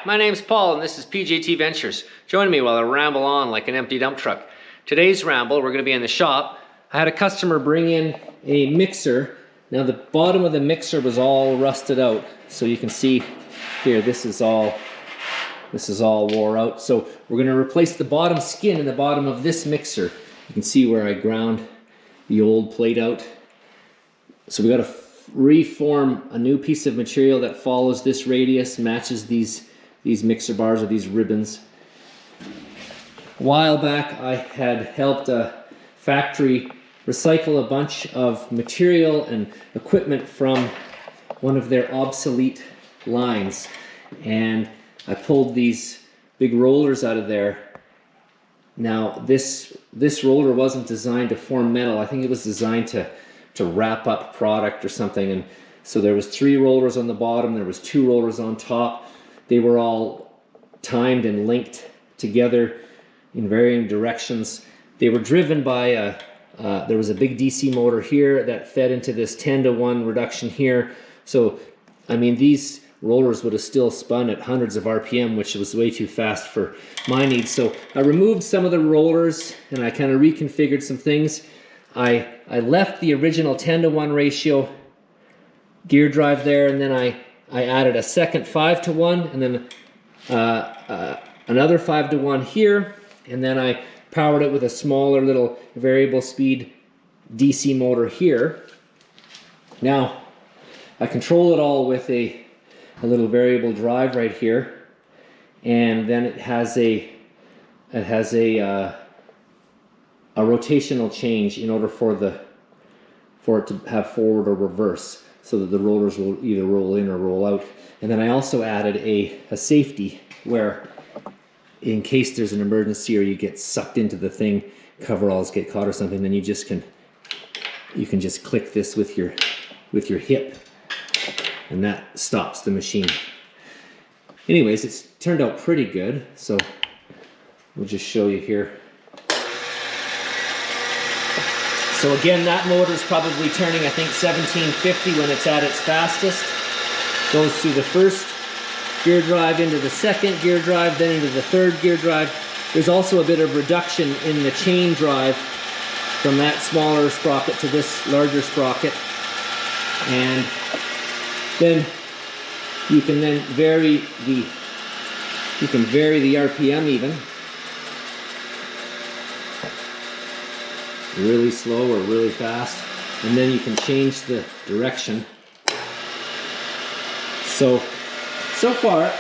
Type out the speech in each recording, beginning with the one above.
my name's Paul and this is PJT Ventures. Join me while I ramble on like an empty dump truck. Today's ramble, we're going to be in the shop. I had a customer bring in a mixer. Now the bottom of the mixer was all rusted out. So you can see here, this is all wore out. So we're going to replace the bottom skin in the bottom of this mixer. You can see where I ground the old plate out. So we got to reform a new piece of material that follows this radius, matches these mixer bars or these ribbons. A while back I had helped a factory recycle a bunch of material and equipment from one of their obsolete lines, and I pulled these big rollers out of there. Now this roller wasn't designed to form metal. I think it was designed to wrap up product or something, and so there was 3 rollers on the bottom, there was 2 rollers on top. They were all timed and linked together in varying directions. They were driven by there was a big DC motor here that fed into this 10-to-1 reduction here. So I mean, these rollers would have still spun at hundreds of RPM, which was way too fast for my needs. So I removed some of the rollers and I kind of reconfigured some things. I left the original 10-to-1 ratio gear drive there, and then I added a second 5-to-1, and then another 5-to-1 here, and then I powered it with a smaller little variable speed DC motor here. Now I control it all with a little variable drive right here, and then it has a rotational change in order for it to have forward or reverse, so that the rollers will either roll in or roll out. And then I also added a safety where, in case there's an emergency or you get sucked into the thing, coveralls get caught or something, then you can just click this with your hip, and that stops the machine. Anyways, it's turned out pretty good, so we'll just show you here. So again, that motor's probably turning, I think, 1750 when it's at its fastest. Goes through the first gear drive, into the second gear drive, then into the third gear drive. There's also a bit of reduction in the chain drive from that smaller sprocket to this larger sprocket. And then you can vary the RPM even. Really slow or really fast, and then you can change the direction. So far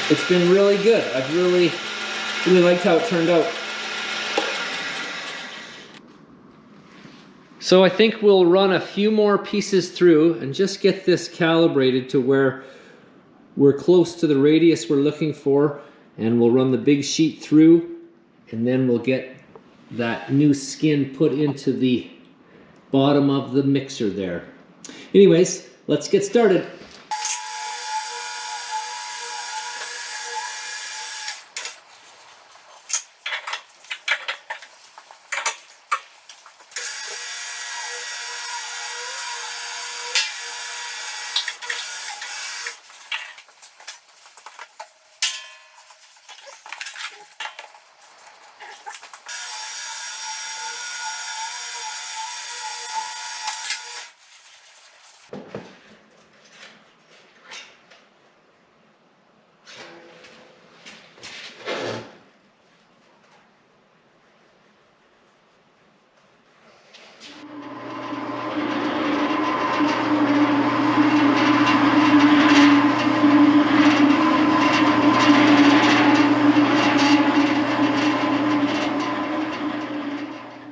it's been really good. I've really liked how it turned out. So I think we'll run a few more pieces through and just get this calibrated to where we're close to the radius we're looking for, and we'll run the big sheet through, and then we'll get that new skin put into the bottom of the mixer there. Anyways, let's get started.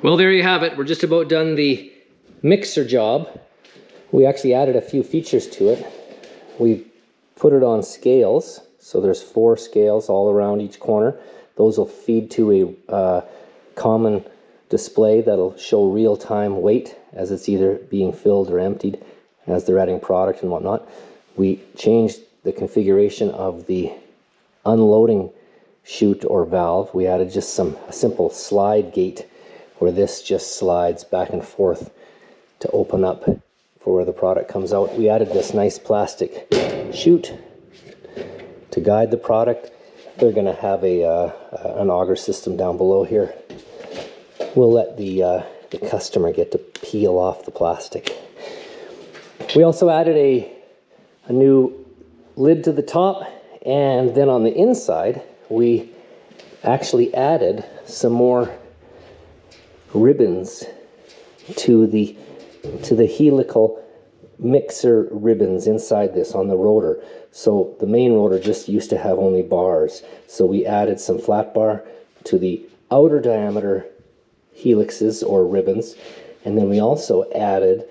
Well, there you have it. We're just about done the mixer job. We actually added a few features to it. We put it on scales. So there's 4 scales all around each corner. Those will feed to a common display that'll show real-time weight as it's either being filled or emptied as they're adding product and whatnot. We changed the configuration of the unloading chute or valve. We added just a simple slide gate where this just slides back and forth to open up for where the product comes out. We added this nice plastic chute to guide the product. They're going to have an auger system down below here. We'll let the customer get to peel off the plastic. We also added a new lid to the top, and then on the inside we actually added some more ribbons to the helical mixer ribbons inside this on the rotor. So the main rotor just used to have only bars, so we added some flat bar to the outer diameter helixes or ribbons, and then we also added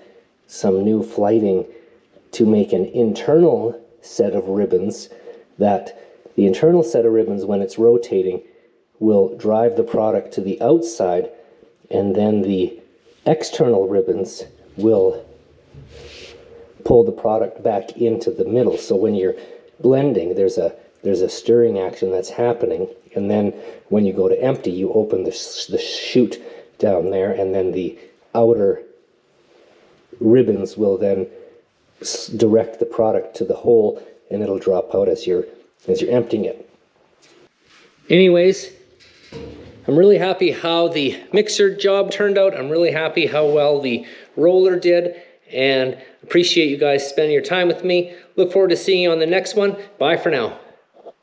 some new flighting to make an internal set of ribbons. That the internal set of ribbons, when it's rotating, will drive the product to the outside, and then the external ribbons will pull the product back into the middle. So when you're blending, there's a stirring action that's happening, and then when you go to empty, you open the chute down there, and then the outer ribbons will then direct the product to the hole, and it'll drop out as you're emptying it. Anyways, I'm really happy how the mixer job turned out. I'm really happy how well the roller did, and appreciate you guys spending your time with me. Look forward to seeing you on the next one. Bye for now.